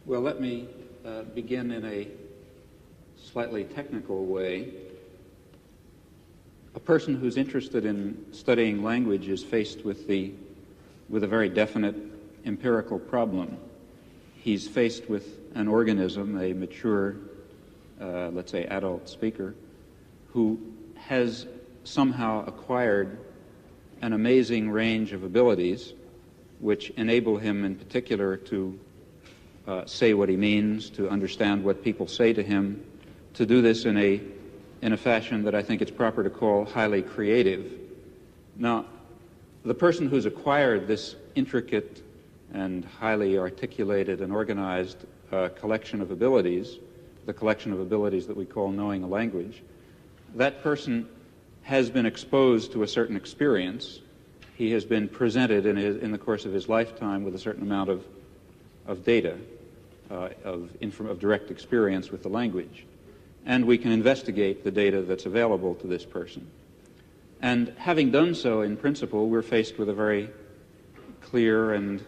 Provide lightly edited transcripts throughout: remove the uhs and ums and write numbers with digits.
Well, let me begin in a slightly technical way. A person who's interested in studying language is faced with a very definite empirical problem. He's faced with an organism, a mature, let's say adult speaker, who has somehow acquired an amazing range of abilities which enable him in particular to say what he means, to understand what people say to him, to do this in a fashion that I think it's proper to call highly creative. Now, the person who's acquired this intricate and highly articulated and organized collection of abilities, the collection of abilities that we call knowing a language, that person has been exposed to a certain experience. He has been presented in the course of his lifetime with a certain amount of data, of direct experience with the language. And we can investigate the data that's available to this person. And having done so, in principle, we're faced with a very clear and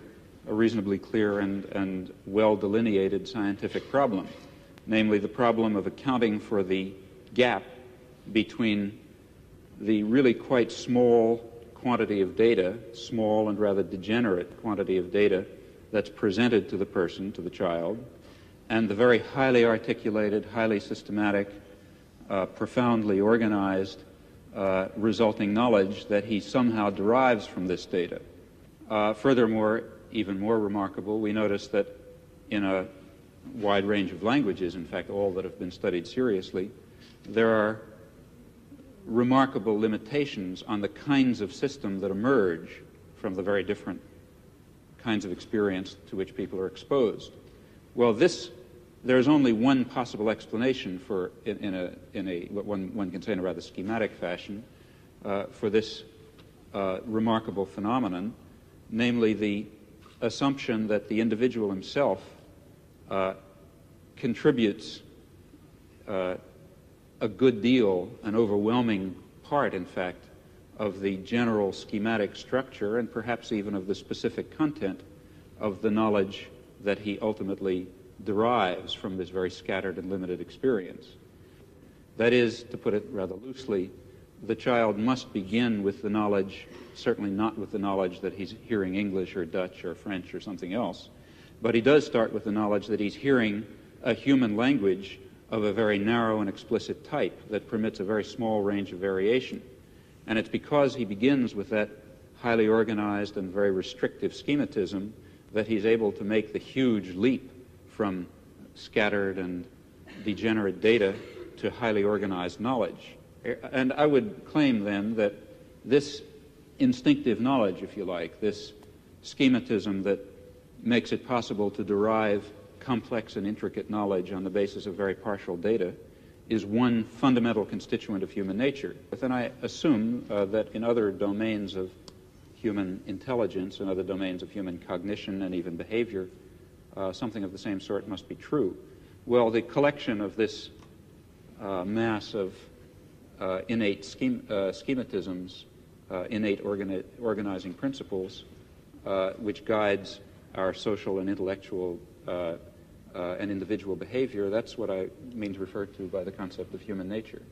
a reasonably clear and well-delineated scientific problem, namely the problem of accounting for the gap between the really quite small quantity of data, small and rather degenerate quantity of data that's presented to the person, to the child, and the very highly articulated, highly systematic, profoundly organized resulting knowledge that he somehow derives from this data. Furthermore, even more remarkable, we notice that in a wide range of languages, in fact all that have been studied seriously, there are remarkable limitations on the kinds of system that emerge from the very different kinds of experience to which people are exposed. Well, there's only one possible explanation for, what one can say in a rather schematic fashion, for this remarkable phenomenon, namely the assumption that the individual himself contributes a good deal, an overwhelming part, in fact, of the general schematic structure and perhaps even of the specific content of the knowledge that he ultimately derives from this very scattered and limited experience. That is, to put it rather loosely, the child must begin with the knowledge, certainly not with the knowledge that he's hearing English or Dutch or French or something else, but he does start with the knowledge that he's hearing a human language of a very narrow and explicit type that permits a very small range of variation. And it's because he begins with that highly organized and very restrictive schematism that he's able to make the huge leap from scattered and degenerate data to highly organized knowledge. And I would claim then that this instinctive knowledge, if you like, this schematism that makes it possible to derive complex and intricate knowledge on the basis of very partial data, is one fundamental constituent of human nature. But then I assume that in other domains of human intelligence and other domains of human cognition and even behavior, something of the same sort must be true. Well, the collection of this mass of innate schematisms, innate organizing principles, which guides our social and intellectual and individual behavior, that's what I mean to refer to by the concept of human nature.